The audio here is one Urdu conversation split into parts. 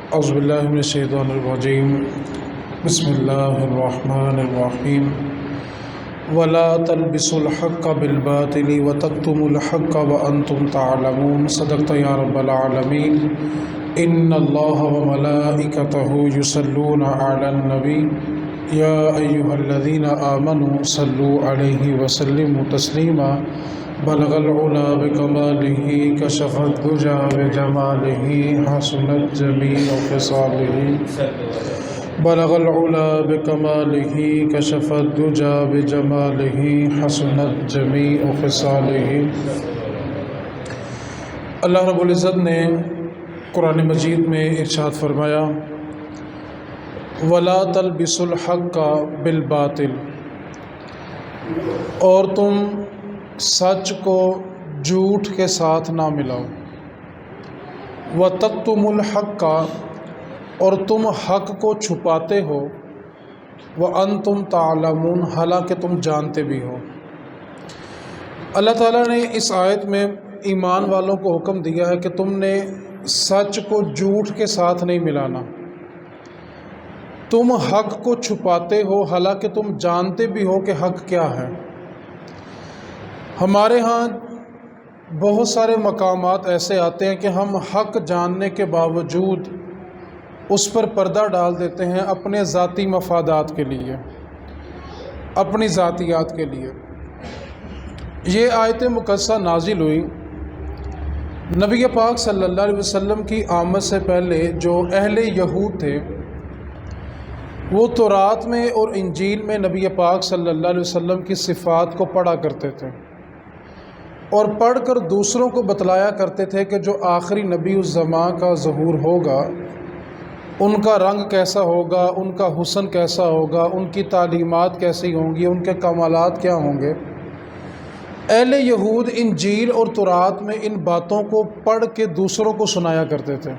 اعوذ باللہ من الشیطان الرجیم بسم اللہ الرحمن الرحیم ولا تلبسوا الحق بالباطل وتكتموا الحق وانتم تعلمون صدقت یا رب العالمین ان اللہ وملائکتہ یصلون علی النبی یا ایہا الذین آمنوا صلوا علیہ وسلموا تسلیما بلغ العلا بکمالہ کشف الدجی بجمالہ حسنت جمیع خصالہ بلغ العلا بکمالہ کشف الدجی بجمالہ حسنت جمیع خصالہ۔ اللہ رب العزت نے قرآن مجید میں ارشاد فرمایا وَلَا تَلْبِسُوا الْحَقَّ بِالْبَاطِلِ، اور تم سچ کو جھوٹ کے ساتھ نہ ملاؤ، وَتَكْتُمُوا الْحَقَّ، اور تم حق کو چھپاتے ہو، وَأَنْتُمْ تَعْلَمُونَ، حالانکہ تم جانتے بھی ہو۔ اللہ تعالیٰ نے اس آیت میں ایمان والوں کو حکم دیا ہے کہ تم نے سچ کو جھوٹ کے ساتھ نہیں ملانا، تم حق کو چھپاتے ہو حالانکہ تم جانتے بھی ہو کہ حق کیا ہے۔ ہمارے ہاں بہت سارے مقامات ایسے آتے ہیں کہ ہم حق جاننے کے باوجود اس پر پردہ ڈال دیتے ہیں اپنے ذاتی مفادات کے لیے، اپنی ذاتیات کے لیے۔ یہ آیت مقدسہ نازل ہوئی نبی پاک صلی اللہ علیہ وسلم کی آمد سے پہلے۔ جو اہل یہود تھے وہ تورات میں اور انجیل میں نبی پاک صلی اللہ علیہ وسلم کی صفات کو پڑھا کرتے تھے، اور پڑھ کر دوسروں کو بتلایا کرتے تھے کہ جو آخری نبی الزماں کا ظہور ہوگا ان کا رنگ کیسا ہوگا، ان کا حسن کیسا ہوگا، ان کی تعلیمات کیسی ہوں گی، ان کے کمالات کیا ہوں گے۔ اہل یہود انجیل اور تورات میں ان باتوں کو پڑھ کے دوسروں کو سنایا کرتے تھے،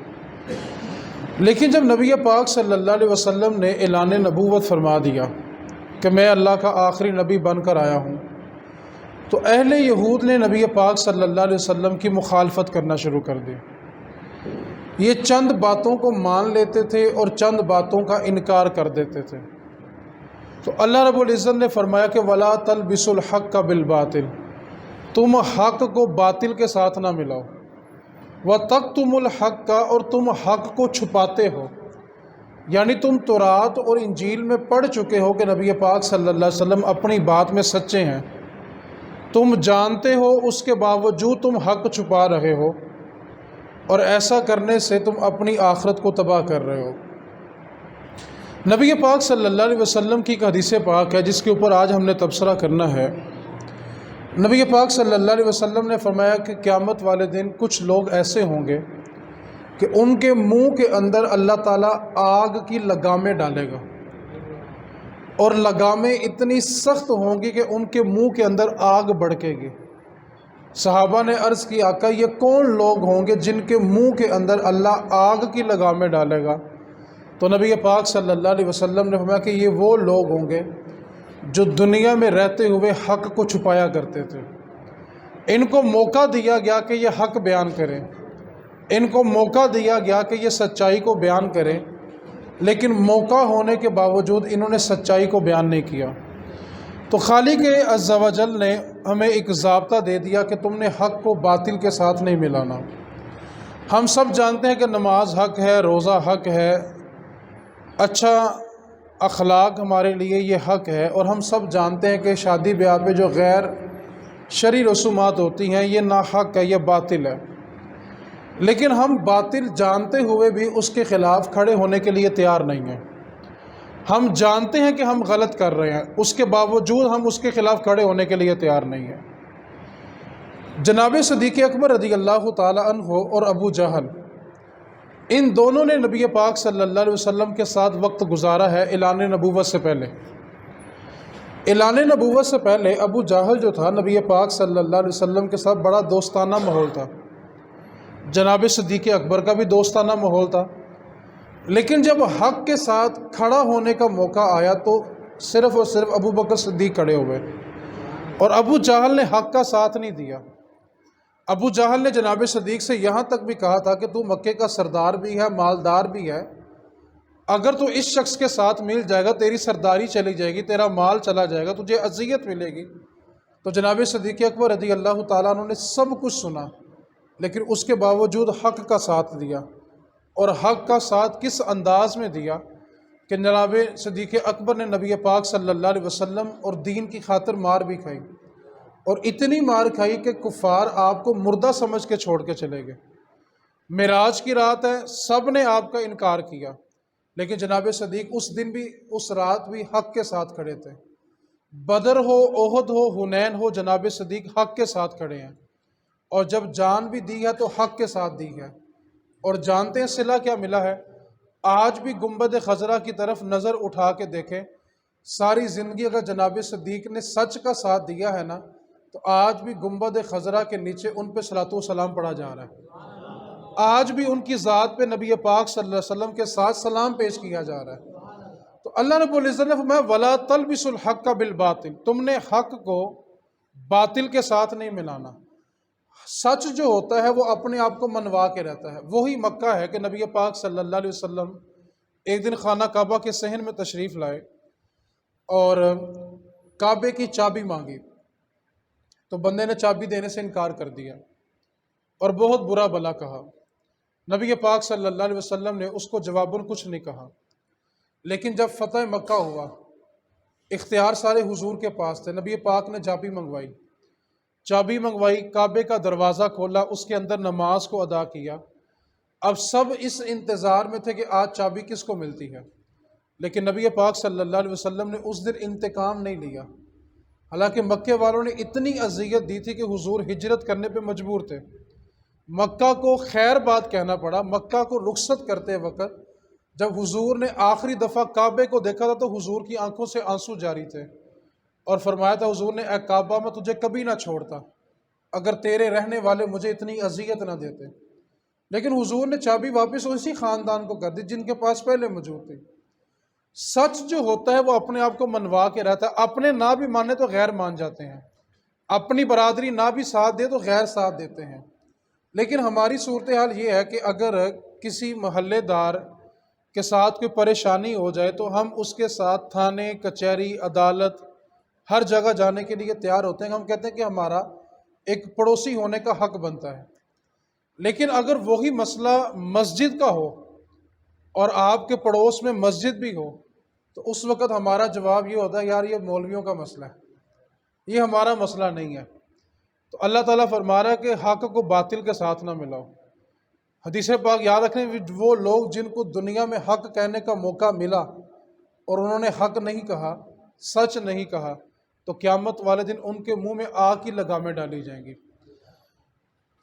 لیکن جب نبی پاک صلی اللہ علیہ وسلم نے اعلان نبوت فرما دیا کہ میں اللہ کا آخری نبی بن کر آیا ہوں، تو اہل یہود نے نبی پاک صلی اللہ علیہ وسلم کی مخالفت کرنا شروع کر دی۔ یہ چند باتوں کو مان لیتے تھے اور چند باتوں کا انکار کر دیتے تھے۔ تو اللہ رب العزت نے فرمایا کہ وَلَا تَلْبِسُوا الْحَقَّ بِالْبَاطِلِ، تم حق کو باطل کے ساتھ نہ ملاؤ، وَتَكْتُمُوا الْحَقَّ، اور تم حق کو چھپاتے ہو، یعنی تم تورات اور انجیل میں پڑھ چکے ہو کہ نبی پاک صلی اللہ علیہ وسلم اپنی بات میں سچے ہیں، تم جانتے ہو، اس کے باوجود تم حق چھپا رہے ہو، اور ایسا کرنے سے تم اپنی آخرت کو تباہ کر رہے ہو۔ نبی پاک صلی اللہ علیہ وسلم کی ایک حدیث پاک ہے جس کے اوپر آج ہم نے تبصرہ کرنا ہے۔ نبی پاک صلی اللہ علیہ وسلم نے فرمایا کہ قیامت والے دن کچھ لوگ ایسے ہوں گے کہ ان کے منہ کے اندر اللہ تعالیٰ آگ کی لگامیں ڈالے گا، اور لگامیں اتنی سخت ہوں گی کہ ان کے منہ کے اندر آگ بھڑکے گی۔ صحابہ نے عرض کی آقا یہ کون لوگ ہوں گے جن کے منہ کے اندر اللہ آگ کی لگامیں ڈالے گا؟ تو نبی پاک صلی اللہ علیہ وسلم نے فرمایا کہ یہ وہ لوگ ہوں گے جو دنیا میں رہتے ہوئے حق کو چھپایا کرتے تھے۔ ان کو موقع دیا گیا کہ یہ حق بیان کریں، ان کو موقع دیا گیا کہ یہ سچائی کو بیان کریں، لیکن موقع ہونے کے باوجود انہوں نے سچائی کو بیان نہیں کیا۔ تو خالق عز و جل نے ہمیں ایک ضابطہ دے دیا کہ تم نے حق کو باطل کے ساتھ نہیں ملانا۔ ہم سب جانتے ہیں کہ نماز حق ہے، روزہ حق ہے، اچھا اخلاق ہمارے لیے یہ حق ہے، اور ہم سب جانتے ہیں کہ شادی بیاہ پہ جو غیر شرعی رسومات ہوتی ہیں یہ ناحق ہے، یہ باطل ہے، لیکن ہم باطل جانتے ہوئے بھی اس کے خلاف کھڑے ہونے کے لیے تیار نہیں ہیں۔ ہم جانتے ہیں کہ ہم غلط کر رہے ہیں، اس کے باوجود ہم اس کے خلاف کھڑے ہونے کے لیے تیار نہیں ہیں۔ جناب صدیق اکبر رضی اللہ تعالی عنہ اور ابو جہل، ان دونوں نے نبی پاک صلی اللہ علیہ وسلم کے ساتھ وقت گزارا ہے اعلان نبوت سے پہلے۔ اعلان نبوت سے پہلے ابو جہل جو تھا نبی پاک صلی اللہ علیہ وسلم کے ساتھ بڑا دوستانہ ماحول تھا، جناب صدیق اکبر کا بھی دوستانہ ماحول تھا، لیکن جب حق کے ساتھ کھڑا ہونے کا موقع آیا تو صرف اور صرف ابو بکر صدیق کھڑے ہوئے، اور ابو جہل نے حق کا ساتھ نہیں دیا۔ ابو جہل نے جناب صدیق سے یہاں تک بھی کہا تھا کہ تو مکے کا سردار بھی ہے، مالدار بھی ہے، اگر تو اس شخص کے ساتھ مل جائے گا تیری سرداری چلی جائے گی، تیرا مال چلا جائے گا، تجھے اذیت ملے گی۔ تو جناب صدیق اکبر رضی اللہ تعالیٰ عنہ نے سب کچھ سنا، لیکن اس کے باوجود حق کا ساتھ دیا، اور حق کا ساتھ کس انداز میں دیا کہ جناب صدیق اکبر نے نبی پاک صلی اللہ علیہ وسلم اور دین کی خاطر مار بھی کھائی، اور اتنی مار کھائی کہ کفار آپ کو مردہ سمجھ کے چھوڑ کے چلے گئے۔ معراج کی رات ہے، سب نے آپ کا انکار کیا، لیکن جناب صدیق اس دن بھی، اس رات بھی حق کے ساتھ کھڑے تھے۔ بدر ہو، احد ہو، حنین ہو، جناب صدیق حق کے ساتھ کھڑے ہیں، اور جب جان بھی دی ہے تو حق کے ساتھ دی ہے۔ اور جانتے ہیں صلہ کیا ملا ہے؟ آج بھی گنبد خضرا کی طرف نظر اٹھا کے دیکھیں، ساری زندگی اگر جناب صدیق نے سچ کا ساتھ دیا ہے نا، تو آج بھی گنبد خضرا کے نیچے ان پہ صلاۃ و سلام پڑھا جا رہا ہے، آج بھی ان کی ذات پہ نبی پاک صلی اللہ علیہ وسلم کے ساتھ سلام پیش کیا جا رہا ہے۔ تو اللہ رب العزت نے فرمایا وَلَا تَلْبِسُوا الْحَقَّ بِالْبَاطِلِ، تم نے حق کو باطل کے ساتھ نہیں ملانا۔ سچ جو ہوتا ہے وہ اپنے آپ کو منوا کے رہتا ہے۔ وہی مکہ ہے کہ نبی پاک صلی اللہ علیہ وسلم ایک دن خانہ کعبہ کے صحن میں تشریف لائے اور کعبے کی چابی مانگی، تو بندے نے چابی دینے سے انکار کر دیا اور بہت برا بھلا کہا۔ نبی پاک صلی اللہ علیہ وسلم نے اس کو جواباً کچھ نہیں کہا، لیکن جب فتح مکہ ہوا، اختیار سارے حضور کے پاس تھے، نبی پاک نے چابی منگوائی، کعبے کا دروازہ کھولا، اس کے اندر نماز کو ادا کیا۔ اب سب اس انتظار میں تھے کہ آج چابی کس کو ملتی ہے، لیکن نبی پاک صلی اللہ علیہ وسلم نے اس دن انتقام نہیں لیا، حالانکہ مکے والوں نے اتنی اذیت دی تھی کہ حضور ہجرت کرنے پہ مجبور تھے۔ مکہ کو خیر بات کہنا پڑا۔ مکہ کو رخصت کرتے وقت جب حضور نے آخری دفعہ کعبے کو دیکھا تھا تو حضور کی آنکھوں سے آنسو جاری تھے، اور فرمایا تھا حضور نے، اے کعبہ میں تجھے کبھی نہ چھوڑتا اگر تیرے رہنے والے مجھے اتنی اذیت نہ دیتے، لیکن حضور نے چابی واپس اسی خاندان کو کر دی جن کے پاس پہلے موجود تھی۔ سچ جو ہوتا ہے وہ اپنے آپ کو منوا کے رہتا ہے، اپنے نہ بھی مانے تو غیر مان جاتے ہیں، اپنی برادری نہ بھی ساتھ دے تو غیر ساتھ دیتے ہیں۔ لیکن ہماری صورتحال یہ ہے کہ اگر کسی محلے دار کے ساتھ کوئی پریشانی ہو جائے تو ہم اس کے ساتھ تھانے، کچہری، عدالت، ہر جگہ جانے کے لیے تیار ہوتے ہیں۔ ہم کہتے ہیں کہ ہمارا ایک پڑوسی ہونے کا حق بنتا ہے، لیکن اگر وہی مسئلہ مسجد کا ہو اور آپ کے پڑوس میں مسجد بھی ہو تو اس وقت ہمارا جواب یہ ہوتا ہے، یار یہ مولویوں کا مسئلہ ہے، یہ ہمارا مسئلہ نہیں ہے۔ تو اللہ تعالیٰ فرما رہا ہے کہ حق کو باطل کے ساتھ نہ ملاؤ۔ حدیث پاک یاد رکھیں، وہ لوگ جن کو دنیا میں حق کہنے کا موقع ملا اور انہوں نے حق نہیں کہا، سچ نہیں کہا، تو قیامت والے دن ان کے منہ میں آگ کی لگامیں ڈالی جائیں گی۔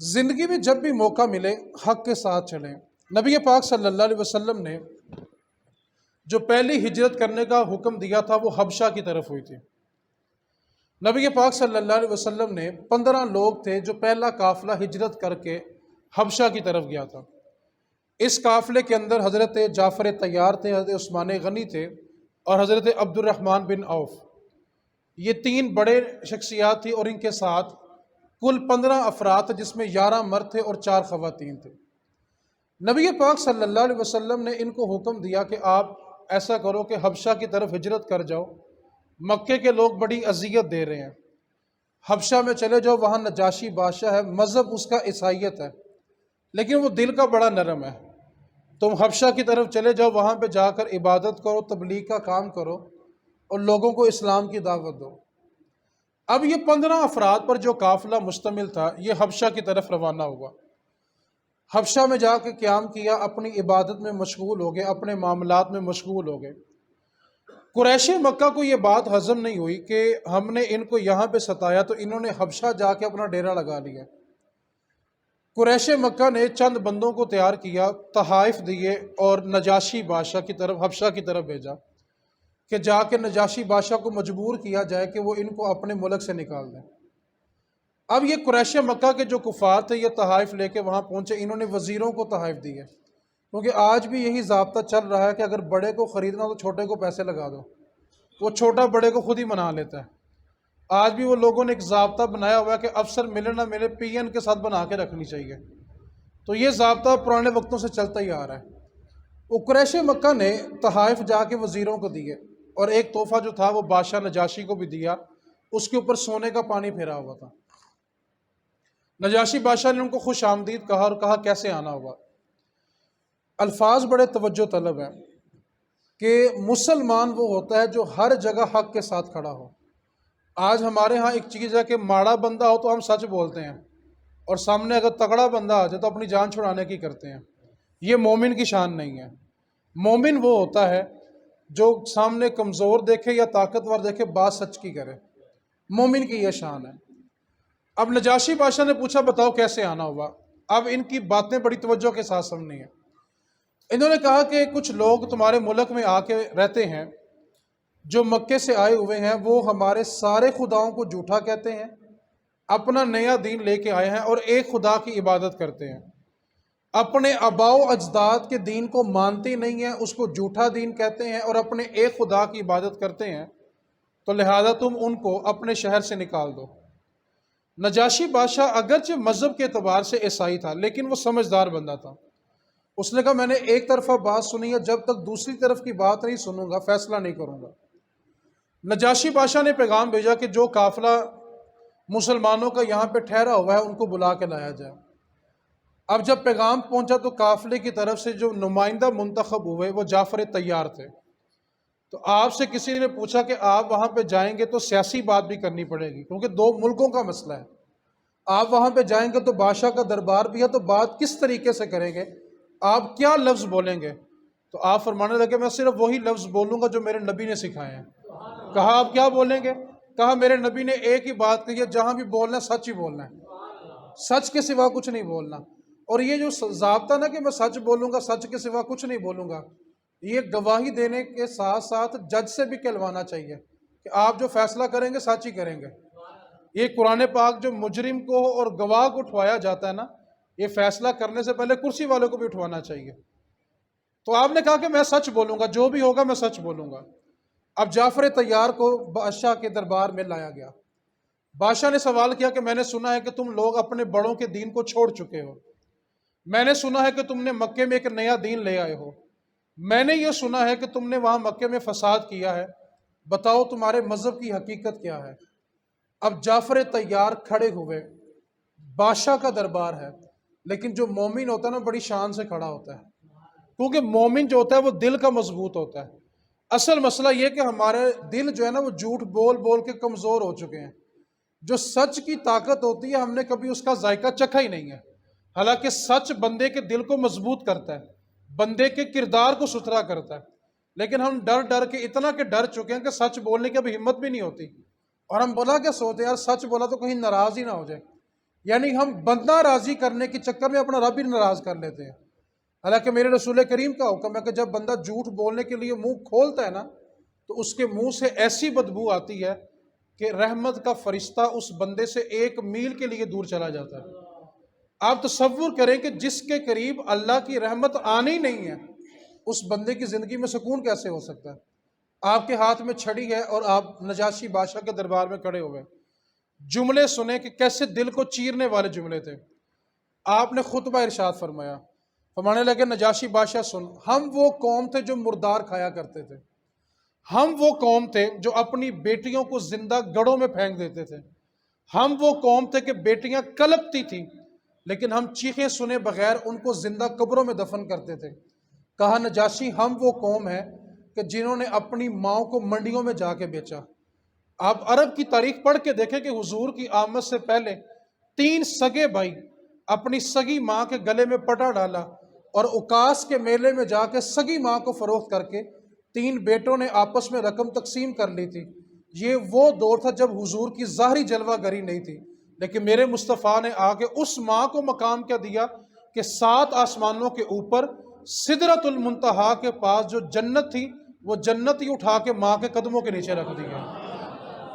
زندگی میں جب بھی موقع ملے حق کے ساتھ چلیں۔ نبی پاک صلی اللہ علیہ وسلم نے جو پہلی ہجرت کرنے کا حکم دیا تھا وہ حبشہ کی طرف ہوئی تھی۔ نبی پاک صلی اللہ علیہ وسلم نے 15 لوگ تھے جو پہلا قافلہ ہجرت کر کے حبشہ کی طرف گیا تھا۔ اس قافلے کے اندر حضرت جعفر طیار تھے، حضرت عثمان غنی تھے، اور حضرت عبد الرحمن بن عوف۔ یہ 3 بڑے شخصیات تھی اور ان کے ساتھ کل 15 افراد تھے، جس میں 11 مرد تھے اور 4 خواتین تھے۔ نبی پاک صلی اللہ علیہ وسلم نے ان کو حکم دیا کہ آپ ایسا کرو کہ حبشہ کی طرف ہجرت کر جاؤ، مکے کے لوگ بڑی اذیت دے رہے ہیں، حبشہ میں چلے جاؤ، وہاں نجاشی بادشاہ ہے، مذہب اس کا عیسائیت ہے، لیکن وہ دل کا بڑا نرم ہے۔ تم حبشہ کی طرف چلے جاؤ، وہاں پہ جا کر عبادت کرو، تبلیغ کا کام کرو اور لوگوں کو اسلام کی دعوت دو۔ اب یہ 15 افراد پر جو قافلہ مشتمل تھا یہ حبشہ کی طرف روانہ ہوا۔ حبشہ میں جا کے قیام کیا، اپنی عبادت میں مشغول ہو گئے، اپنے معاملات میں مشغول ہو گئے۔ قریش مکہ کو یہ بات ہضم نہیں ہوئی کہ ہم نے ان کو یہاں پہ ستایا تو انہوں نے حبشہ جا کے اپنا ڈیرا لگا لیا۔ قریش مکہ نے چند بندوں کو تیار کیا، تحائف دیے اور نجاشی بادشاہ کی طرف، حبشہ کی طرف بھیجا کہ جا کے نجاشی بادشاہ کو مجبور کیا جائے کہ وہ ان کو اپنے ملک سے نکال دیں۔ اب یہ قریش مکہ کے جو کفار تھے یہ تحائف لے کے وہاں پہنچے، انہوں نے وزیروں کو تحائف دیے، کیونکہ آج بھی یہی ضابطہ چل رہا ہے کہ اگر بڑے کو خریدنا تو چھوٹے کو پیسے لگا دو، وہ چھوٹا بڑے کو خود ہی منا لیتا ہے۔ آج بھی وہ لوگوں نے ایک ضابطہ بنایا ہوا ہے کہ افسر ملے نہ ملے پی این کے ساتھ بنا کے رکھنی چاہیے۔ تو یہ ضابطہ پرانے وقتوں سے چلتا ہی آ رہا ہے۔ وہ قریش مکہ نے تحائف جا کے وزیروں کو دیے، اور ایک تحفہ جو تھا وہ بادشاہ نجاشی کو بھی دیا، اس کے اوپر سونے کا پانی پھیرا ہوا تھا۔ نجاشی بادشاہ نے ان کو خوش آمدید کہا اور کہا کیسے آنا ہوا۔ الفاظ بڑے توجہ طلب ہیں کہ مسلمان وہ ہوتا ہے جو ہر جگہ حق کے ساتھ کھڑا ہو۔ آج ہمارے ہاں ایک چیز ہے کہ ماڑا بندہ ہو تو ہم سچ بولتے ہیں، اور سامنے اگر تگڑا بندہ آ جائے تو اپنی جان چھڑانے کی کرتے ہیں۔ یہ مومن کی شان نہیں ہے۔ مومن وہ ہوتا ہے جو سامنے کمزور دیکھے یا طاقتور دیکھے بات سچ کی کرے۔ مومن کی یہ شان ہے۔ اب نجاشی بادشاہ نے پوچھا بتاؤ کیسے آنا ہوا۔ اب ان کی باتیں بڑی توجہ کے ساتھ سننی ہیں۔ انہوں نے کہا کہ کچھ لوگ تمہارے ملک میں آ کے رہتے ہیں جو مکے سے آئے ہوئے ہیں، وہ ہمارے سارے خداؤں کو جھوٹا کہتے ہیں، اپنا نیا دین لے کے آئے ہیں اور ایک خدا کی عبادت کرتے ہیں، اپنے آباء و اجداد کے دین کو مانتے نہیں ہیں، اس کو جھوٹا دین کہتے ہیں اور اپنے ایک خدا کی عبادت کرتے ہیں، تو لہذا تم ان کو اپنے شہر سے نکال دو۔ نجاشی بادشاہ اگرچہ مذہب کے اعتبار سے عیسائی تھا لیکن وہ سمجھدار بندہ تھا۔ اس نے کہا میں نے ایک طرفہ بات سنی ہے، جب تک دوسری طرف کی بات نہیں سنوں گا فیصلہ نہیں کروں گا۔ نجاشی بادشاہ نے پیغام بھیجا کہ جو قافلہ مسلمانوں کا یہاں پہ ٹھہرا ہوا ہے ان کو بلا کے لایا جائے۔ اب جب پیغام پہنچا تو قافلے کی طرف سے جو نمائندہ منتخب ہوئے وہ جعفر طیار تھے۔ تو آپ سے کسی نے پوچھا کہ آپ وہاں پہ جائیں گے تو سیاسی بات بھی کرنی پڑے گی کیونکہ دو ملکوں کا مسئلہ ہے، آپ وہاں پہ جائیں گے تو بادشاہ کا دربار بھی ہے، تو بات کس طریقے سے کریں گے، آپ کیا لفظ بولیں گے؟ تو آپ فرمانے لگے میں صرف وہی لفظ بولوں گا جو میرے نبی نے سکھائے ہیں۔ کہا آپ کیا بولیں گے؟ کہا میرے نبی نے ایک ہی بات کہی ہے، جہاں بھی بولنا ہے سچ ہی بولنا ہے، سچ کے سوا کچھ نہیں بولنا۔ اور یہ جو ضابطہ نا کہ میں سچ بولوں گا، سچ کے سوا کچھ نہیں بولوں گا، یہ گواہی دینے کے ساتھ ساتھ جج سے بھی کہلوانا چاہیے کہ آپ جو فیصلہ کریں گے سچ ہی کریں گے۔ یہ قرآن پاک جو مجرم کو اور گواہ کو اٹھوایا جاتا ہے نا، یہ فیصلہ کرنے سے پہلے کرسی والوں کو بھی اٹھوانا چاہیے۔ تو آپ نے کہا کہ میں سچ بولوں گا، جو بھی ہوگا میں سچ بولوں گا۔ اب جعفر طیار کو بادشاہ کے دربار میں لایا گیا۔ بادشاہ نے سوال کیا کہ میں نے سنا ہے کہ تم لوگ اپنے بڑوں کے دین کو چھوڑ چکے ہو، میں نے سنا ہے کہ تم نے مکے میں ایک نیا دین لے آئے ہو، میں نے یہ سنا ہے کہ تم نے وہاں مکے میں فساد کیا ہے، بتاؤ تمہارے مذہب کی حقیقت کیا ہے؟ اب جعفر طیار کھڑے ہوئے، بادشاہ کا دربار ہے لیکن جو مومن ہوتا ہے نا بڑی شان سے کھڑا ہوتا ہے، کیونکہ مومن جو ہوتا ہے وہ دل کا مضبوط ہوتا ہے۔ اصل مسئلہ یہ کہ ہمارے دل جو ہے نا وہ جھوٹ بول بول کے کمزور ہو چکے ہیں۔ جو سچ کی طاقت ہوتی ہے ہم نے کبھی اس کا ذائقہ چکھا ہی نہیں ہے، حالانکہ سچ بندے کے دل کو مضبوط کرتا ہے، بندے کے کردار کو ستھرا کرتا ہے، لیکن ہم ڈر ڈر کے اتنا کہ ڈر چکے ہیں کہ سچ بولنے کی اب ہمت بھی نہیں ہوتی، اور ہم بولا کیا سوچتے ہیں یار سچ بولا تو کہیں ناراض ہی نہ ہو جائے، یعنی ہم بندہ راضی کرنے کے چکر میں اپنا رب ہی ناراض کر لیتے ہیں۔ حالانکہ میرے رسول کریم کا حکم ہے کہ جب بندہ جھوٹ بولنے کے لیے منہ کھولتا ہے نا تو اس کے منہ سے ایسی بدبو آتی ہے کہ رحمت کا فرشتہ اس بندے سے 1 میل کے لیے دور چلا جاتا ہے۔ آپ تصور کریں کہ جس کے قریب اللہ کی رحمت آنی ہی نہیں ہے، اس بندے کی زندگی میں سکون کیسے ہو سکتا ہے؟ آپ کے ہاتھ میں چھڑی ہے اور آپ نجاشی بادشاہ کے دربار میں کھڑے ہوئے، جملے سنے کہ کیسے دل کو چیرنے والے جملے تھے۔ آپ نے خطبہ ارشاد فرمایا، فرمانے لگے نجاشی بادشاہ سن، ہم وہ قوم تھے جو مردار کھایا کرتے تھے، ہم وہ قوم تھے جو اپنی بیٹیوں کو زندہ گڑھوں میں پھینک دیتے تھے، ہم وہ قوم تھے کہ بیٹیاں کلپتی تھیں لیکن ہم چیخیں سنے بغیر ان کو زندہ قبروں میں دفن کرتے تھے۔ کہا نجاشی ہم وہ قوم ہے کہ جنہوں نے اپنی ماؤں کو منڈیوں میں جا کے بیچا۔ آپ عرب کی تاریخ پڑھ کے دیکھیں کہ حضور کی آمد سے پہلے 3 سگے بھائی اپنی سگی ماں کے گلے میں پٹا ڈالا اور اکاس کے میلے میں جا کے سگی ماں کو فروخت کر کے 3 بیٹوں نے آپس میں رقم تقسیم کر لی تھی۔ یہ وہ دور تھا جب حضور کی ظاہری جلوہ گری نہیں تھی، لیکن میرے مصطفیٰ نے آ کے اس ماں کو مقام کیا دیا کہ 7 آسمانوں کے اوپر سدرۃ المنتہا کے پاس جو جنت تھی وہ جنت ہی اٹھا کے ماں کے قدموں کے نیچے رکھ دی ہے۔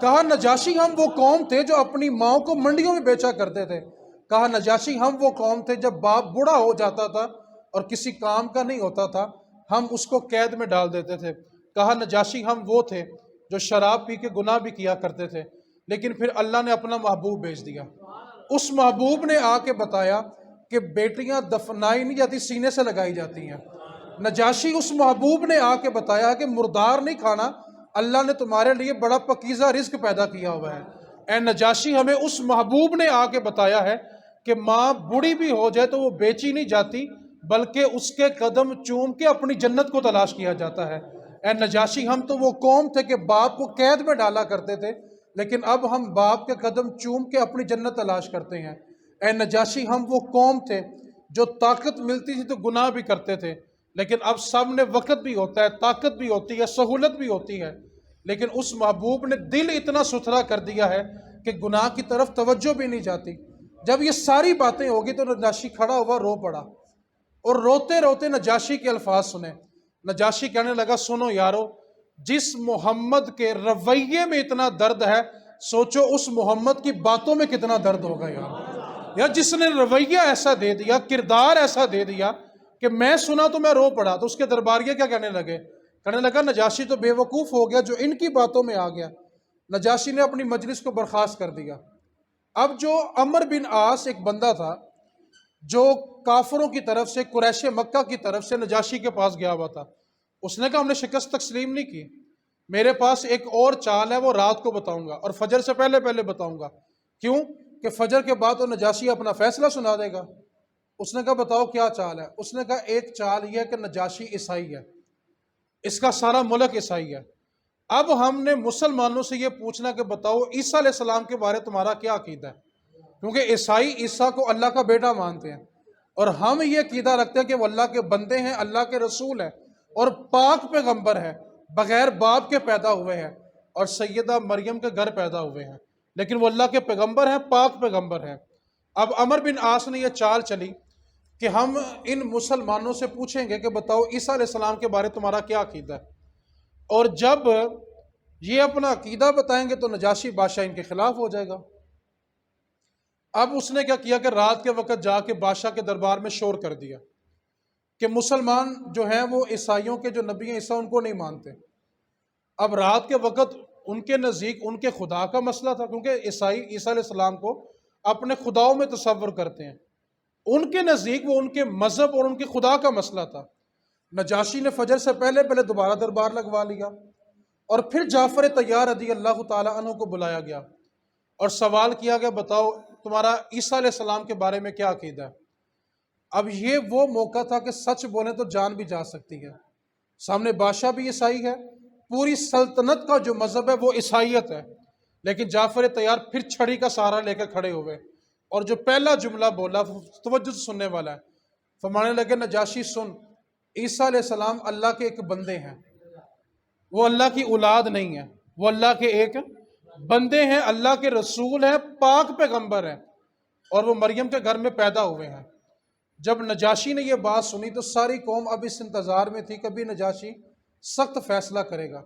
کہا نجاشی ہم وہ قوم تھے جو اپنی ماں کو منڈیوں میں بیچا کرتے تھے۔ کہا نجاشی ہم وہ قوم تھے جب باپ بوڑھا ہو جاتا تھا اور کسی کام کا نہیں ہوتا تھا ہم اس کو قید میں ڈال دیتے تھے۔ کہا نجاشی ہم وہ تھے جو شراب پی کے گناہ بھی کیا کرتے تھے لیکن پھر اللہ نے اپنا محبوب بھیج دیا. اس محبوب نے آ کے بتایا کہ بیٹیاں دفنائی نہیں جاتی، سینے سے لگائی جاتی ہیں. نجاشی اس محبوب نے آ کے بتایا کہ مردار نہیں کھانا، اللہ نے تمہارے لیے بڑا پکیزہ رزق پیدا کیا ہوا ہے. اے نجاشی، ہمیں اس محبوب نے آ کے بتایا ہے کہ ماں بوڑھی بھی ہو جائے تو وہ بیچی نہیں جاتی، بلکہ اس کے قدم چوم کے اپنی جنت کو تلاش کیا جاتا ہے. اے نجاشی، ہم تو وہ قوم تھے کہ باپ کو قید میں ڈالا کرتے تھے، لیکن اب ہم باپ کے قدم چوم کے اپنی جنت تلاش کرتے ہیں. اے نجاشی، ہم وہ قوم تھے جو طاقت ملتی تھی تو گناہ بھی کرتے تھے، لیکن اب سامنے وقت بھی ہوتا ہے، طاقت بھی ہوتی ہے، سہولت بھی ہوتی ہے، لیکن اس محبوب نے دل اتنا ستھرا کر دیا ہے کہ گناہ کی طرف توجہ بھی نہیں جاتی. جب یہ ساری باتیں ہوگی تو نجاشی کھڑا ہوا، رو پڑا، اور روتے روتے نجاشی کے الفاظ سنے. نجاشی کہنے لگا، سنو یارو، جس محمد کے رویے میں اتنا درد ہے، سوچو اس محمد کی باتوں میں کتنا درد ہوگا یار جس نے رویہ ایسا دے دیا، کردار ایسا دے دیا کہ میں سنا تو میں رو پڑا. تو اس کے درباریہ کیا کہنے لگے؟ کہنے لگا نجاشی تو بے وقوف ہو گیا جو ان کی باتوں میں آ گیا. نجاشی نے اپنی مجلس کو برخاست کر دیا. اب جو عمر بن عاص ایک بندہ تھا جو کافروں کی طرف سے، قریش مکہ کی طرف سے نجاشی کے پاس گیا ہوا تھا، اس نے کہا ہم نے شکست تسلیم نہیں کی، میرے پاس ایک اور چال ہے، وہ رات کو بتاؤں گا اور فجر سے پہلے پہلے بتاؤں گا. کیوں کہ فجر کے بعد تو نجاشی اپنا فیصلہ سنا دے گا. اس نے کہا بتاؤ کیا چال ہے؟ اس نے کہا ایک چال یہ ہے کہ نجاشی عیسائی ہے، اس کا سارا ملک عیسائی ہے. اب ہم نے مسلمانوں سے یہ پوچھنا کہ بتاؤ عیسیٰ علیہ السلام کے بارے تمہارا کیا عقیدہ ہے، کیونکہ عیسائی عیسیٰ کو اللہ کا بیٹا مانتے ہیں، اور ہم یہ عقیدہ رکھتے ہیں کہ وہ اللہ کے بندے ہیں، اللہ کے رسول ہیں اور پاک پیغمبر ہیں، بغیر باپ کے پیدا ہوئے ہیں اور سیدہ مریم کے گھر پیدا ہوئے ہیں، لیکن وہ اللہ کے پیغمبر ہیں، پاک پیغمبر ہیں. اب عمر بن عاص نے یہ چال چلی کہ ہم ان مسلمانوں سے پوچھیں گے کہ بتاؤ عیسیٰ علیہ السلام کے بارے تمہارا کیا عقیدہ ہے، اور جب یہ اپنا عقیدہ بتائیں گے تو نجاشی بادشاہ ان کے خلاف ہو جائے گا. اب اس نے کیا کیا کہ رات کے وقت جا کے بادشاہ کے دربار میں شور کر دیا کہ مسلمان جو ہیں وہ عیسائیوں کے جو نبی عیسیٰ ان کو نہیں مانتے. اب رات کے وقت ان کے نزدیک ان کے خدا کا مسئلہ تھا، کیونکہ عیسائی عیسیٰ علیہ السلام کو اپنے خداؤں میں تصور کرتے ہیں، ان کے نزدیک وہ ان کے مذہب اور ان کے خدا کا مسئلہ تھا. نجاشی نے فجر سے پہلے پہلے دوبارہ دربار لگوا لیا اور پھر جعفر طیار رضی اللہ تعالیٰ عنہ کو بلایا گیا اور سوال کیا گیا بتاؤ تمہارا عیسیٰ علیہ السلام کے بارے میں کیا عقیدہ ہے. اب یہ وہ موقع تھا کہ سچ بولیں تو جان بھی جا سکتی ہے. سامنے بادشاہ بھی عیسائی ہے، پوری سلطنت کا جو مذہب ہے وہ عیسائیت ہے، لیکن جعفر طیار پھر چھڑی کا سہارا لے کے کھڑے ہوئے اور جو پہلا جملہ بولا توجہ سے سننے والا ہے. فرمانے لگے نجاشی سن، عیسیٰ علیہ السلام اللہ کے ایک بندے ہیں، وہ اللہ کی اولاد نہیں ہے، وہ اللہ کے ایک بندے ہیں، اللہ کے رسول ہیں، پاک پیغمبر ہیں، اور وہ مریم کے گھر میں پیدا ہوئے ہیں. جب نجاشی نے یہ بات سنی تو ساری قوم اب اس انتظار میں تھی کبھی نجاشی سخت فیصلہ کرے گا.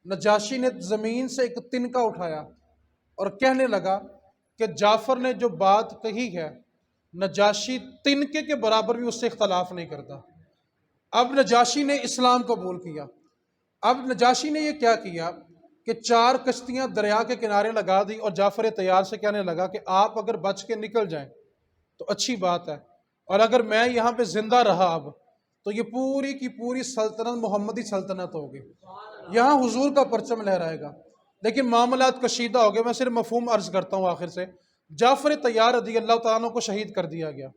نجاشی نے زمین سے ایک تنکا اٹھایا اور کہنے لگا کہ جعفر نے جو بات کہی ہے نجاشی تنکے کے برابر بھی اس سے اختلاف نہیں کرتا. اب نجاشی نے اسلام قبول کیا. اب نجاشی نے یہ کیا کیا کہ 4 کشتیاں دریا کے کنارے لگا دی اور جعفر طیار سے کہنے لگا کہ آپ اگر بچ کے نکل جائیں تو اچھی بات ہے، اور اگر میں یہاں پہ زندہ رہا اب تو یہ پوری کی پوری سلطنت محمدی سلطنت ہوگی، یہاں حضور کا پرچم لہرائے گا. لیکن معاملات کشیدہ ہو گئے. میں صرف مفہوم عرض کرتا ہوں آخر سے. جعفر طیار رضی اللہ تعالیٰ عنہ کو شہید کر دیا گیا.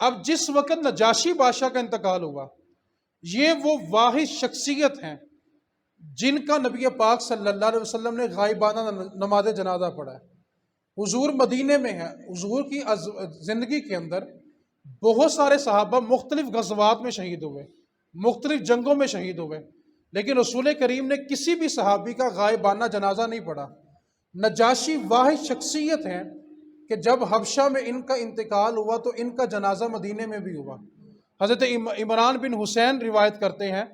اب جس وقت نجاشی بادشاہ کا انتقال ہوا، یہ وہ واحد شخصیت ہیں جن کا نبی پاک صلی اللہ علیہ وسلم نے غائبانہ نماز جنازہ پڑھا ہے. حضور مدینے میں ہے، حضور کی زندگی کے اندر بہت سارے صحابہ مختلف غزوات میں شہید ہوئے، مختلف جنگوں میں شہید ہوئے، لیکن رسول کریم نے کسی بھی صحابی کا غائبانہ جنازہ نہیں پڑھا. نجاشی واحد شخصیت ہیں کہ جب حبشہ میں ان کا انتقال ہوا تو ان کا جنازہ مدینے میں بھی ہوا. حضرت عمران بن حسین روایت کرتے ہیں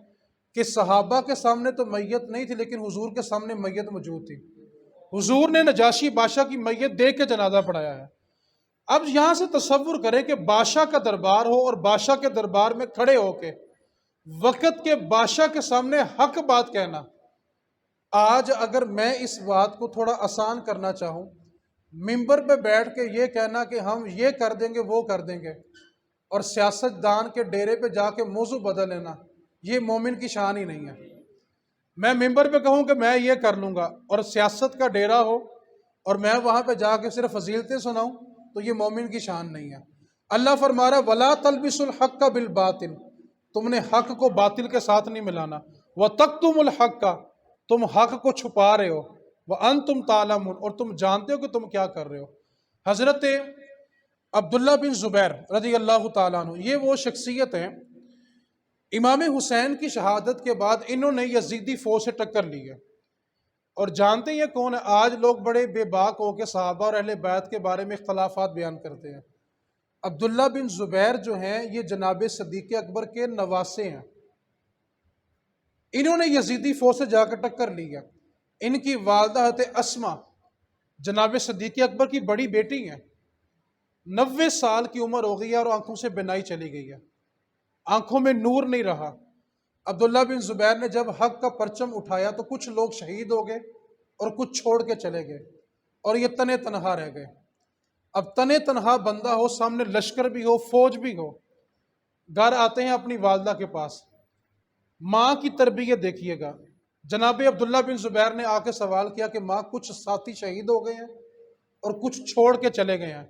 کہ صحابہ کے سامنے تو میت نہیں تھی لیکن حضور کے سامنے میت موجود تھی. حضور نے نجاشی بادشاہ کی میت دیکھ کے جنازہ پڑھایا ہے. اب یہاں سے تصور کریں کہ بادشاہ کا دربار ہو اور بادشاہ کے دربار میں کھڑے ہو کے وقت کے بادشاہ کے سامنے حق بات کہنا. آج اگر میں اس بات کو تھوڑا آسان کرنا چاہوں، منبر پہ بیٹھ کے یہ کہنا کہ ہم یہ کر دیں گے وہ کر دیں گے، اور سیاست دان کے ڈیرے پہ جا کے موضوع بدل لینا، یہ مومن کی شان ہی نہیں ہے۔ میں منبر پہ کہوں کہ میں یہ کر لوں گا اور سیاست کا ڈیرا ہو اور میں وہاں پہ جا کے صرف فضیلتیں سناؤں، تو یہ مومن کی شان نہیں ہے۔ اللہ فرما رہا ہے وَلَا تَلْبِسُوا الْحَقَّ بِالْبَاطِلِ، تم نے حق کو باطل کے ساتھ نہیں ملانا۔ وَتَكْتُمُوا الْحَقَّ، تم حق کو چھپا رہے ہو، وَأَنْتُمْ تَعْلَمُونَ، اور تم جانتے ہو کہ تم کیا کر رہے ہو۔ حضرت عبداللہ بن زبیر رضی اللہ تعالیٰ عنہ، یہ وہ شخصیت ہیں، امام حسین کی شہادت کے بعد انہوں نے یزیدی فوج سے ٹکر لی ہے۔ اور جانتے ہیں یہ کون ہے؟ آج لوگ بڑے بے باک ہو کے صحابہ اور اہل بیت کے بارے میں اختلافات بیان کرتے ہیں۔ عبداللہ بن زبیر جو ہیں یہ جناب صدیق اکبر کے نواسے ہیں، انہوں نے یزیدی فوج سے جا کر ٹکر لی ہے۔ ان کی والدہ حضرت اسما جناب صدیق اکبر کی بڑی بیٹی ہیں، 90 سال کی عمر ہو گئی ہے اور آنکھوں سے بینائی چلی گئی ہے، آنکھوں میں نور نہیں رہا۔ عبداللہ بن زبیر نے جب حق کا پرچم اٹھایا تو کچھ لوگ شہید ہو گئے اور کچھ چھوڑ کے چلے گئے، اور یہ تنے تنہا رہ گئے۔ اب تنے تنہا بندہ ہو، سامنے لشکر بھی ہو، فوج بھی ہو، گھر آتے ہیں اپنی والدہ کے پاس، ماں کی تربیت دیکھیے گا۔ جناب عبداللہ بن زبیر نے آ کے سوال کیا کہ ماں کچھ ساتھی شہید ہو گئے ہیں اور کچھ چھوڑ کے چلے گئے ہیں،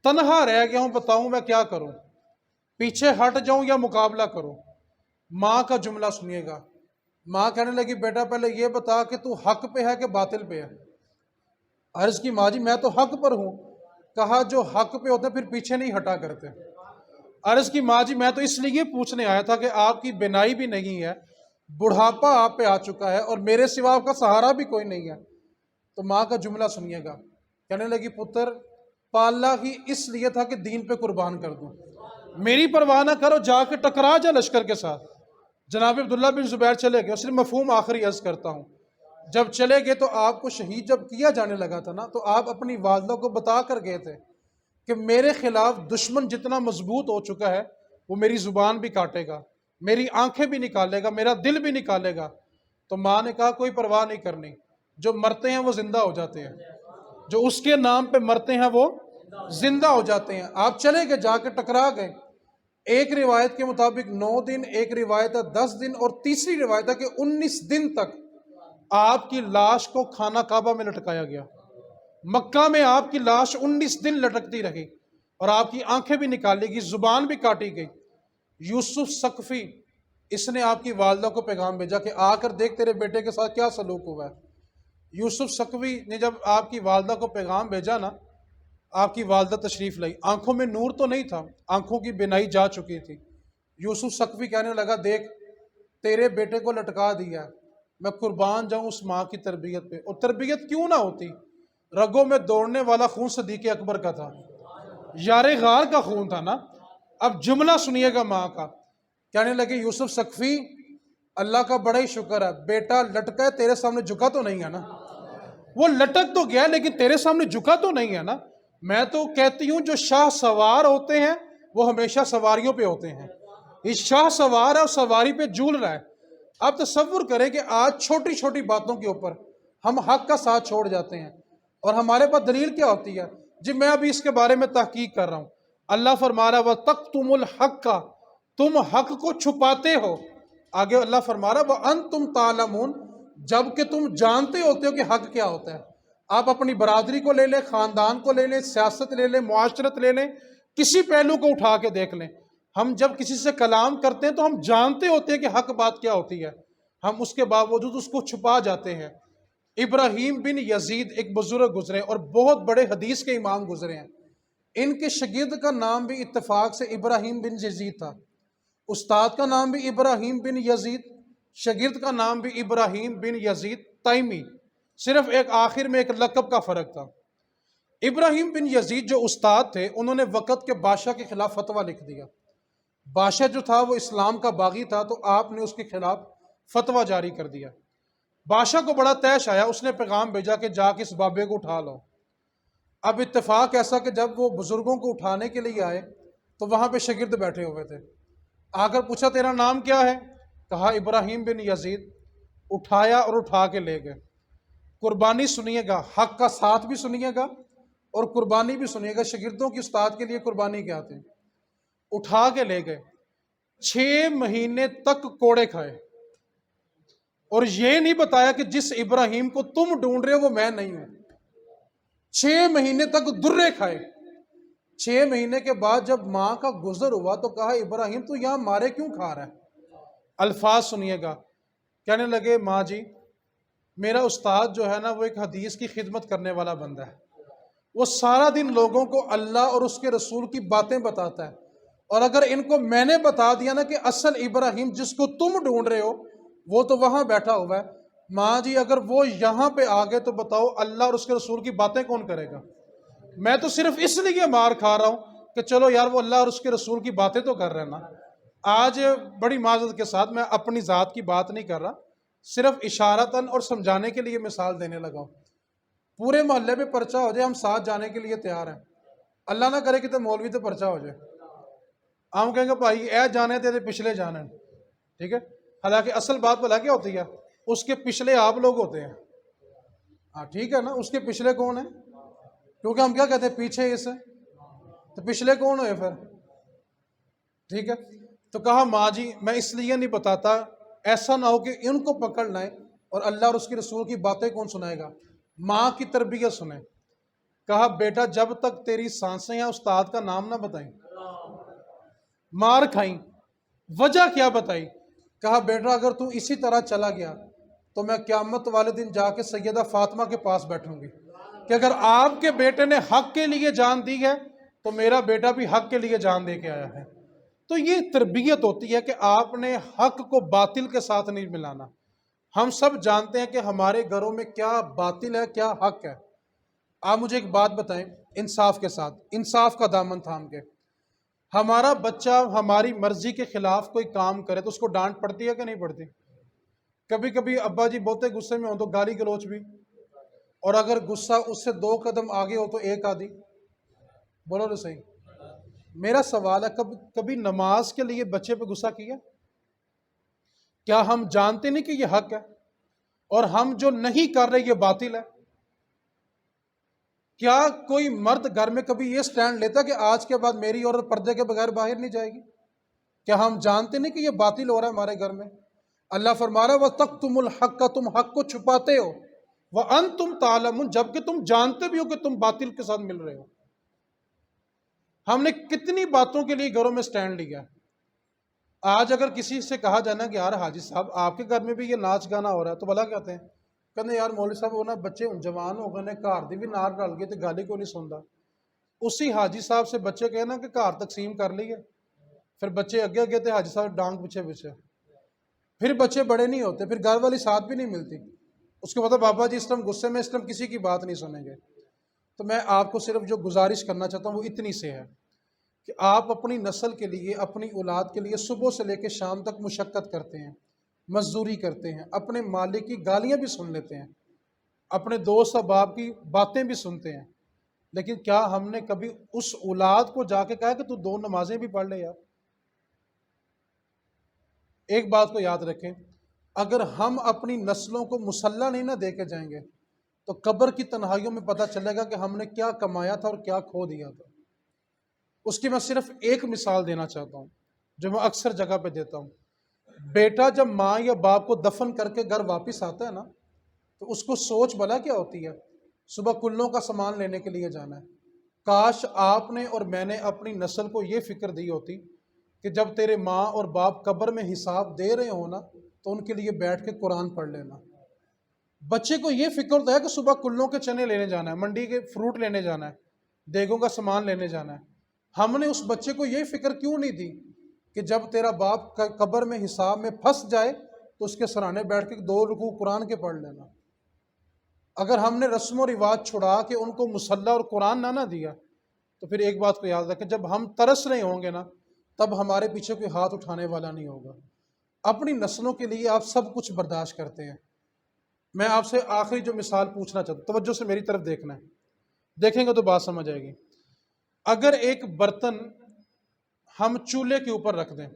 تنہا رہ گیا ہوں، بتاؤں میں کیا کروں، پیچھے ہٹ جاؤں یا مقابلہ کروں؟ ماں کا جملہ سنیے گا، ماں کہنے لگی بیٹا پہلے یہ بتا کہ تو حق پہ ہے کہ باطل پہ ہے؟ عرض کی ماں جی میں تو حق پر ہوں۔ کہا جو حق پہ ہوتے پھر پیچھے نہیں ہٹا کرتے۔ عرض کی ماں جی میں تو اس لیے پوچھنے آیا تھا کہ آپ کی بینائی بھی نہیں ہے، بڑھاپا آپ پہ آ چکا ہے اور میرے سوا آپ کا سہارا بھی کوئی نہیں ہے۔ تو ماں کا جملہ سنیے گا، کہنے لگی پتر پالا ہی اس لیے تھا کہ دین پہ قربان کر دوں، میری پرواہ نہ کرو، جا کے ٹکرا جا لشکر کے ساتھ۔ جناب عبداللہ بن زبیر چلے گئے۔ صرف مفہوم آخری عرض کرتا ہوں، جب چلے گئے تو آپ کو شہید جب کیا جانے لگا تھا نا، تو آپ اپنی والدہ کو بتا کر گئے تھے کہ میرے خلاف دشمن جتنا مضبوط ہو چکا ہے وہ میری زبان بھی کاٹے گا، میری آنکھیں بھی نکالے گا، میرا دل بھی نکالے گا۔ تو ماں نے کہا کوئی پرواہ نہیں کرنی، جو مرتے ہیں وہ زندہ ہو جاتے ہیں، جو اس کے نام پہ مرتے ہیں وہ زندہ ہو جاتے ہیں۔ آپ چلے گئے، جا کے ٹکرا گئے۔ ایک روایت کے مطابق 9 دن، ایک روایت ہے 10 دن، اور تیسری روایت ہے کہ 19 دن تک آپ کی لاش کو خانہ کعبہ میں لٹکایا گیا۔ مکہ میں آپ کی لاش 19 دن لٹکتی رہی اور آپ کی آنکھیں بھی نکالی گئی، زبان بھی کاٹی گئی۔ یوسف ثقفی اس نے آپ کی والدہ کو پیغام بھیجا کہ آ کر دیکھ تیرے بیٹے کے ساتھ کیا سلوک ہوا ہے۔ یوسف ثقفی نے جب آپ کی والدہ کو پیغام بھیجا نا، آپ کی والدہ تشریف لائی، آنکھوں میں نور تو نہیں تھا، آنکھوں کی بینائی جا چکی تھی۔ یوسف ثقفی کہنے لگا دیکھ تیرے بیٹے کو لٹکا دیا، میں قربان جاؤں اس ماں کی تربیت پہ۔ اور تربیت کیوں نہ ہوتی، رگوں میں دوڑنے والا خون صدیق اکبر کا تھا، یار غار کا خون تھا نا۔ اب جملہ سنیے گا ماں کا، کہنے لگے یوسف ثقفی اللہ کا بڑا ہی شکر ہے، بیٹا لٹکا ہے، تیرے سامنے جھکا تو نہیں ہے نا؟ وہ لٹک تو گیا لیکن تیرے سامنے جھکا تو نہیں ہے نا؟ میں تو کہتی ہوں جو شاہ سوار ہوتے ہیں وہ ہمیشہ سواریوں پہ ہوتے ہیں، یہ شاہ سوار ہے اور سواری پہ جھول رہا ہے۔ آپ تصور کریں کہ آج چھوٹی چھوٹی باتوں کے اوپر ہم حق کا ساتھ چھوڑ جاتے ہیں، اور ہمارے پاس دلیل کیا ہوتی ہے؟ جی میں ابھی اس کے بارے میں تحقیق کر رہا ہوں۔ اللہ فرما رہا ہے وَتَكْتُمُ الْحَقَّ، تم حق کو چھپاتے ہو۔ آگے اللہ فرما رہا ہے وَأَنْتُمْ تَعْلَمُونَ، جبکہ تم جانتے ہوتے ہو کہ حق کیا ہوتا ہے۔ آپ اپنی برادری کو لے لیں، خاندان کو لے لیں، سیاست لے لیں، معاشرت لے لیں، کسی پہلو کو اٹھا کے دیکھ لیں، ہم جب کسی سے کلام کرتے ہیں تو ہم جانتے ہوتے ہیں کہ حق بات کیا ہوتی ہے، ہم اس کے باوجود اس کو چھپا جاتے ہیں۔ ابراہیم بن یزید ایک بزرگ گزرے اور بہت بڑے حدیث کے امام گزرے ہیں، ان کے شاگرد کا نام بھی اتفاق سے ابراہیم بن یزید تھا، استاد کا نام بھی ابراہیم بن یزید، شاگرد کا نام بھی ابراہیم بن یزید تیمی، صرف ایک آخر میں ایک لقب کا فرق تھا۔ ابراہیم بن یزید جو استاد تھے، انہوں نے وقت کے بادشاہ کے خلاف فتویٰ لکھ دیا۔ بادشاہ جو تھا وہ اسلام کا باغی تھا، تو آپ نے اس کے خلاف فتویٰ جاری کر دیا۔ بادشاہ کو بڑا طیش آیا، اس نے پیغام بھیجا کہ جا کے اس بابے کو اٹھا لو۔ اب اتفاق ایسا کہ جب وہ بزرگوں کو اٹھانے کے لیے آئے تو وہاں پہ شاگرد بیٹھے ہوئے تھے، آ کر پوچھا تیرا نام کیا ہے؟ کہا ابراہیم بن یزید۔ اٹھایا اور اٹھا کے لے گئے۔ قربانی سنیے گا، حق کا ساتھ بھی سنیے گا اور قربانی بھی سنیے گا۔ شاگردوں کی استاد کے لیے قربانی کیا تھی؟ اٹھا کے لے گئے، 6 مہینے تک کوڑے کھائے، اور یہ نہیں بتایا کہ جس ابراہیم کو تم ڈھونڈ رہے ہو وہ میں نہیں ہوں۔ 6 مہینے تک درے کھائے۔ 6 مہینے کے بعد جب ماں کا گزر ہوا تو کہا ابراہیم تو یہاں مارے کیوں کھا رہا ہے؟ الفاظ سنیے گا، کہنے لگے ماں جی میرا استاد جو ہے نا وہ ایک حدیث کی خدمت کرنے والا بندہ ہے، وہ سارا دن لوگوں کو اللہ اور اس کے رسول کی باتیں بتاتا ہے، اور اگر ان کو میں نے بتا دیا نا کہ اصل ابراہیم جس کو تم ڈھونڈ رہے ہو وہ تو وہاں بیٹھا ہوا ہے، ماں جی اگر وہ یہاں پہ آ گئے تو بتاؤ اللہ اور اس کے رسول کی باتیں کون کرے گا؟ میں تو صرف اس لیے مار کھا رہا ہوں کہ چلو یار وہ اللہ اور اس کے رسول کی باتیں تو کر رہے ہیں نا۔ آج بڑی معذرت کے ساتھ میں اپنی ذات کی بات نہیں کر رہا، صرف اشارتاً اور سمجھانے کے لیے مثال دینے لگا ہوں۔ پورے محلے پہ پرچہ ہو جائے ہم ساتھ جانے کے لیے تیار ہیں، اللہ نہ کرے کہ تو مولوی تو پرچہ ہو جائے، ہم کہیں گے بھائی اے جانے تیرے پچھلے جانے، ٹھیک ہے؟ حالانکہ اصل بات بھلا کیا ہوتی ہے؟ اس کے پچھلے آپ لوگ ہوتے ہیں، ہاں ٹھیک ہے نا؟ اس کے پچھلے کون ہیں؟ کیونکہ ہم کیا کہتے ہیں پیچھے اس تو پچھلے کون ہوئے پھر؟ ٹھیک ہے؟ تو کہا ماں جی میں اس لیے نہیں بتاتا ایسا نہ ہو کہ ان کو پکڑ لائیں اور اللہ اور اس کے رسول کی باتیں کون سنائے گا؟ ماں کی تربیت سنیں۔ کہا بیٹا جب تک تیری سانسیں ہیں استاد کا نام نہ بتائیں۔ مار کھائیں، وجہ کیا بتائی؟ کہا بیٹا اگر تو اسی طرح چلا گیا تو میں قیامت والے دن جا کے سیدہ فاطمہ کے پاس بیٹھوں گی کہ اگر آپ کے بیٹے نے حق کے لیے جان دی ہے تو میرا بیٹا بھی حق کے لیے جان دے کے آیا ہے۔ تو یہ تربیت ہوتی ہے کہ آپ نے حق کو باطل کے ساتھ نہیں ملانا۔ ہم سب جانتے ہیں کہ ہمارے گھروں میں کیا باطل ہے کیا حق ہے۔ آپ مجھے ایک بات بتائیں انصاف کے ساتھ، انصاف کا دامن تھام کے، ہمارا بچہ ہماری مرضی کے خلاف کوئی کام کرے تو اس کو ڈانٹ پڑتی ہے کہ نہیں پڑتی؟ کبھی کبھی ابا جی بہتے غصے میں ہو تو گالی گلوچ بھی، اور اگر غصہ اس سے 2 قدم آگے ہو تو ایک آدھی، بولو تو صحیح۔ میرا سوال ہے کبھی نماز کے لیے بچے پہ غصہ کیا؟ کیا ہم جانتے نہیں کہ یہ حق ہے اور ہم جو نہیں کر رہے یہ باطل ہے؟ کیا کوئی مرد گھر میں کبھی یہ سٹینڈ لیتا کہ آج کے بعد میری عورت پردے کے بغیر باہر نہیں جائے گی؟ کیا ہم جانتے نہیں کہ یہ باطل ہو رہا ہے ہمارے گھر میں؟ اللہ فرما رہا ہے وَتَكْتُمُ الْحَقَّ، تم حق کو چھپاتے ہو، وَأَنْتُمْ تَعْلَمُونَ، جبکہ تم جانتے بھی ہو کہ تم باطل کے ساتھ مل رہے ہو۔ ہم نے کتنی باتوں کے لیے گھروں میں سٹینڈ لیا۔ آج اگر کسی سے کہا جانا کہ یار حاجی صاحب آپ کے گھر میں بھی یہ ناچ گانا ہو رہا ہے تو بھلا کہتے ہیں کہتے ہیں یار مولوی صاحب وہ نا بچے جوان ہو گئے گھر دی بھی نار ڈال گئے تو گالی کو نہیں سنتا۔ اسی حاجی صاحب سے بچے کہے نا کہ گھر تقسیم کر لیے، پھر بچے اگے اگے تھے حاجی صاحب ڈانگ پیچھے پیچھے، پھر بچے بڑے نہیں ہوتے، پھر گھر والی ساتھ بھی نہیں ملتی، اس کے بعد بابا جی اس ٹائم غصے میں اس ٹائم کسی کی بات نہیں سنیں گے۔ تو میں آپ کو صرف جو گزارش کرنا چاہتا ہوں وہ اتنی سے ہے کہ آپ اپنی نسل کے لیے اپنی اولاد کے لیے صبح سے لے کے شام تک مشقت کرتے ہیں، مزدوری کرتے ہیں، اپنے مالک کی گالیاں بھی سن لیتے ہیں، اپنے دوست احباب کی باتیں بھی سنتے ہیں، لیکن کیا ہم نے کبھی اس اولاد کو جا کے کہا کہ تو 2 نمازیں بھی پڑھ لے یار؟ ایک بات کو یاد رکھیں، اگر ہم اپنی نسلوں کو مسلح نہیں نہ دے کے جائیں گے تو قبر کی تنہائیوں میں پتہ چلے گا کہ ہم نے کیا کمایا تھا اور کیا کھو دیا تھا۔ اس کی میں صرف ایک مثال دینا چاہتا ہوں جو میں اکثر جگہ پہ دیتا ہوں۔ بیٹا جب ماں یا باپ کو دفن کر کے گھر واپس آتا ہے نا تو اس کو سوچ بھلا کیا ہوتی ہے؟ صبح کلوں کا سامان لینے کے لیے جانا ہے۔ کاش آپ نے اور میں نے اپنی نسل کو یہ فکر دی ہوتی کہ جب تیرے ماں اور باپ قبر میں حساب دے رہے ہوں نا تو ان کے لیے بیٹھ کے قرآن پڑھ لینا۔ بچے کو یہ فکر ہوتا ہے کہ صبح کلوں کے چنے لینے جانا ہے، منڈی کے فروٹ لینے جانا ہے، دیگوں کا سامان لینے جانا ہے۔ ہم نے اس بچے کو یہ فکر کیوں نہیں دی کہ جب تیرا باپ قبر میں حساب میں پھنس جائے تو اس کے سرانے بیٹھ کے 2 رکوع قرآن کے پڑھ لینا۔ اگر ہم نے رسم و رواج چھڑا کے ان کو مصلی اور قرآن نہ دیا تو پھر ایک بات کو یاد رکھیں، جب ہم ترس رہے ہوں گے نا تب ہمارے پیچھے کوئی ہاتھ اٹھانے والا نہیں ہوگا۔ اپنی نسلوں کے لیے آپ سب کچھ برداشت کرتے ہیں۔ میں آپ سے آخری جو مثال پوچھنا چاہتا ہوں، توجہ سے میری طرف دیکھنا ہے، دیکھیں گے تو بات سمجھ آئے گی۔ اگر ایک برتن ہم چولہے کے اوپر رکھ دیں،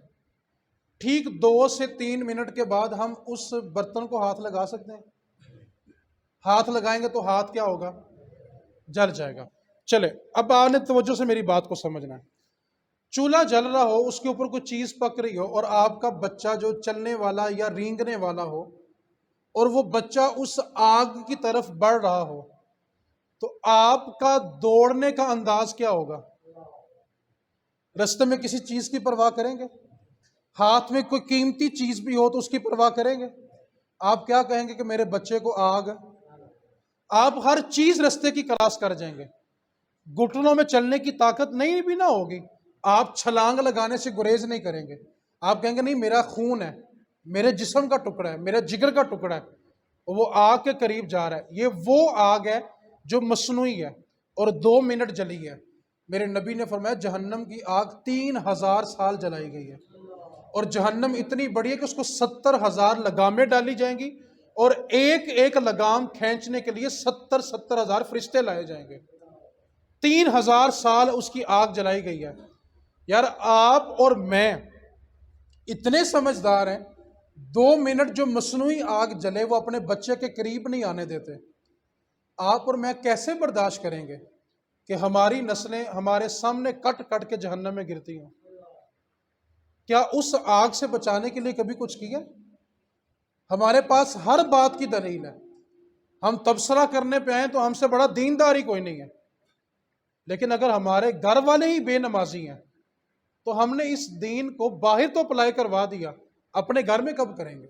ٹھیک 2 سے 3 منٹ کے بعد ہم اس برتن کو ہاتھ لگا سکتے ہیں؟ ہاتھ لگائیں گے تو ہاتھ کیا ہوگا؟ جل جائے گا۔ چلے اب آپ نے توجہ سے میری بات کو سمجھنا ہے۔ چولہا جل رہا ہو، اس کے اوپر کوئی چیز پک رہی ہو، اور آپ کا بچہ جو چلنے والا یا رینگنے والا ہو، اور وہ بچہ اس آگ کی طرف بڑھ رہا ہو، تو آپ کا دوڑنے کا انداز کیا ہوگا؟ رستے میں کسی چیز کی پرواہ کریں گے؟ ہاتھ میں کوئی قیمتی چیز بھی ہو تو اس کی پرواہ کریں گے؟ آپ کیا کہیں گے کہ میرے بچے کو آگ؟ آپ ہر چیز رستے کی کراس کر جائیں گے۔ گھٹنوں میں چلنے کی طاقت نہیں بھی نہ ہوگی، آپ چھلانگ لگانے سے گریز نہیں کریں گے۔ آپ کہیں گے نہیں، میرا خون ہے، میرے جسم کا ٹکڑا ہے، میرے جگر کا ٹکڑا ہے، وہ آگ کے قریب جا رہا ہے۔ یہ وہ آگ ہے جو مصنوعی ہے اور 2 منٹ جلی ہے۔ میرے نبی نے فرمایا جہنم کی آگ 3000 سال جلائی گئی ہے، اور جہنم اتنی بڑی ہے کہ اس کو 70,000 لگامیں ڈالی جائیں گی، اور ایک ایک لگام کھینچنے کے لیے 70,000 فرشتے لائے جائیں گے۔ 3000 سال اس کی آگ جلائی گئی ہے۔ یار آپ اور میں اتنے سمجھدار ہیں، 2 منٹ جو مصنوعی آگ جلے وہ اپنے بچے کے قریب نہیں آنے دیتے۔ آپ اور میں کیسے برداشت کریں گے کہ ہماری نسلیں ہمارے سامنے کٹ کٹ کے جہنم میں گرتی ہوں؟ کیا اس آگ سے بچانے کے لیے کبھی کچھ کیا؟ ہمارے پاس ہر بات کی دلیل ہے۔ ہم تبصرہ کرنے پہ آئیں تو ہم سے بڑا دینداری کوئی نہیں ہے، لیکن اگر ہمارے گھر والے ہی بے نمازی ہیں تو ہم نے اس دین کو باہر تو اپلائی کروا دیا، اپنے گھر میں کب کریں گے؟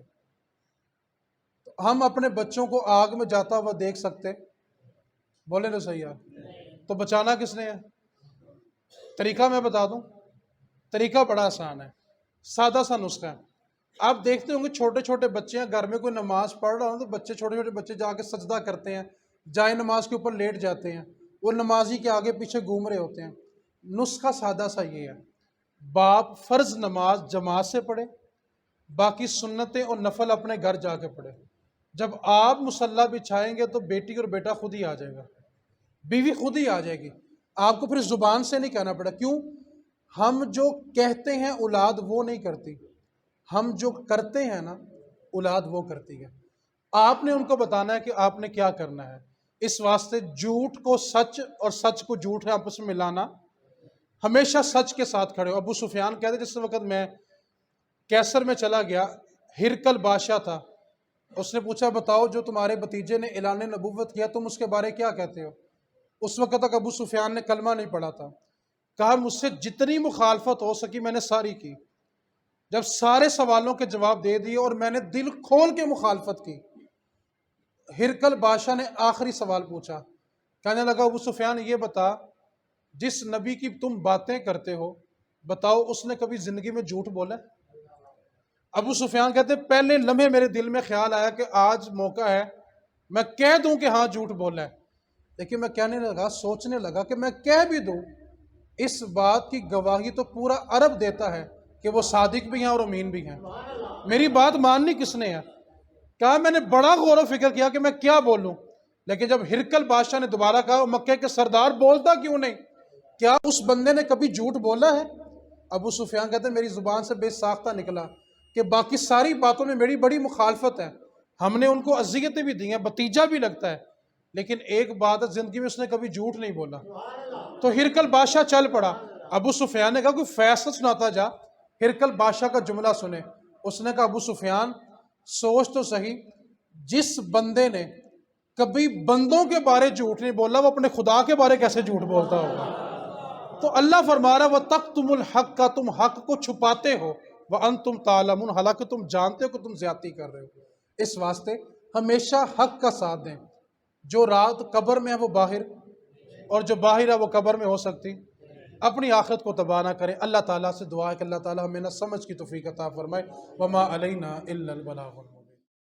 تو ہم اپنے بچوں کو آگ میں جاتا ہوا دیکھ سکتے؟ بولے تو صحیح ہے۔ تو بچانا کس نے ہے؟ طریقہ میں بتا دوں، طریقہ بڑا آسان ہے، سادہ سا نسخہ ہے۔ آپ دیکھتے ہوں گے چھوٹے چھوٹے بچے ہیں، گھر میں کوئی نماز پڑھ رہا ہوں تو بچے چھوٹے چھوٹے بچے جا کے سجدہ کرتے ہیں، جائے نماز کے اوپر لیٹ جاتے ہیں، وہ نمازی کے آگے پیچھے گھوم رہے ہوتے ہیں۔ نسخہ سادہ سا یہ ہے، باپ فرض نماز جماعت سے پڑھے، باقی سنتیں اور نفل اپنے گھر جا کے پڑھے۔ جب آپ مصلی بچھائیں گے تو بیٹی اور بیٹا خود ہی آ جائے گا، بیوی خود ہی آ جائے گی، آپ کو پھر زبان سے نہیں کہنا پڑا۔ کیوں؟ ہم جو کہتے ہیں اولاد وہ نہیں کرتی، ہم جو کرتے ہیں نا اولاد وہ کرتی ہے۔ آپ نے ان کو بتانا ہے کہ آپ نے کیا کرنا ہے۔ اس واسطے جھوٹ کو سچ اور سچ کو جھوٹ ہے آپس میں ملانا، ہمیشہ سچ کے ساتھ کھڑے ہو۔ ابو سفیان کہتے جس وقت میں کیسر میں چلا گیا، ہرکل بادشاہ تھا، اس نے پوچھا بتاؤ جو تمہارے بھتیجے نے اعلان نبوت کیا تم اس کے بارے کیا کہتے ہو؟ اس وقت تک ابو سفیان نے کلمہ نہیں پڑھا تھا۔ کہا مجھ سے جتنی مخالفت ہو سکی میں نے ساری کی، جب سارے سوالوں کے جواب دے دیے اور میں نے دل کھول کے مخالفت کی، ہرکل بادشاہ نے آخری سوال پوچھا، کہنے لگا ابو سفیان یہ بتا جس نبی کی تم باتیں کرتے ہو بتاؤ اس نے کبھی زندگی میں جھوٹ بولا؟ ابو سفیان کہتے پہلے لمحے میرے دل میں خیال آیا کہ آج موقع ہے میں کہہ دوں کہ ہاں جھوٹ بولا ہے، لیکن میں کہنے لگا، سوچنے لگا کہ میں کہہ بھی دوں، اس بات کی گواہی تو پورا عرب دیتا ہے کہ وہ صادق بھی ہیں اور امین بھی ہیں، میری بات ماننی کس نے ہے؟ کہا میں نے بڑا غور و فکر کیا کہ میں کیا بولوں، لیکن جب ہرکل بادشاہ نے دوبارہ کہا مکے کے سردار بولتا کیوں نہیں، کیا اس بندے نے کبھی جھوٹ بولا ہے؟ ابو سفیان کہتے ہیں میری زبان سے بے ساختہ نکلا کہ باقی ساری باتوں میں میری بڑی مخالفت ہے، ہم نے ان کو اذیتیں بھی دی ہیں، بتیجا بھی لگتا ہے، لیکن ایک بات ہے زندگی میں اس نے کبھی جھوٹ نہیں بولا۔ تو ہرکل بادشاہ چل پڑا۔ ابو سفیان نے کہا کوئی فیصلہ سناتا جا، ہرکل بادشاہ کا جملہ سنے۔ اس نے کہا ابو سفیان سوچ تو صحیح، جس بندے نے کبھی بندوں کے بارے جھوٹ نہیں بولا وہ اپنے خدا کے بارے کیسے جھوٹ بولتا ہوگا؟ تو اللہ فرما رہا وَتَكْتُمُ الْحَقَّ، کا تم حق کو چھپاتے ہو، وَأَنْتُمْ تَعْلَمُونَ، حالانکہ تم جانتے ہو کہ تم زیادتی کر رہے ہو۔ اس واسطے ہمیشہ حق کا ساتھ دیں۔ جو رات قبر میں ہے وہ باہر، اور جو باہر ہے وہ قبر میں ہو سکتی، اپنی آخرت کو تباہ نہ کریں۔ اللہ تعالیٰ سے دعا ہے کہ اللہ تعالیٰ ہمیں نہ سمجھ کی توفیق عطا فرمائے۔ وَمَا عَلَيْنَا إِلَّا الْبَلَاغُ الْمُبِينُ۔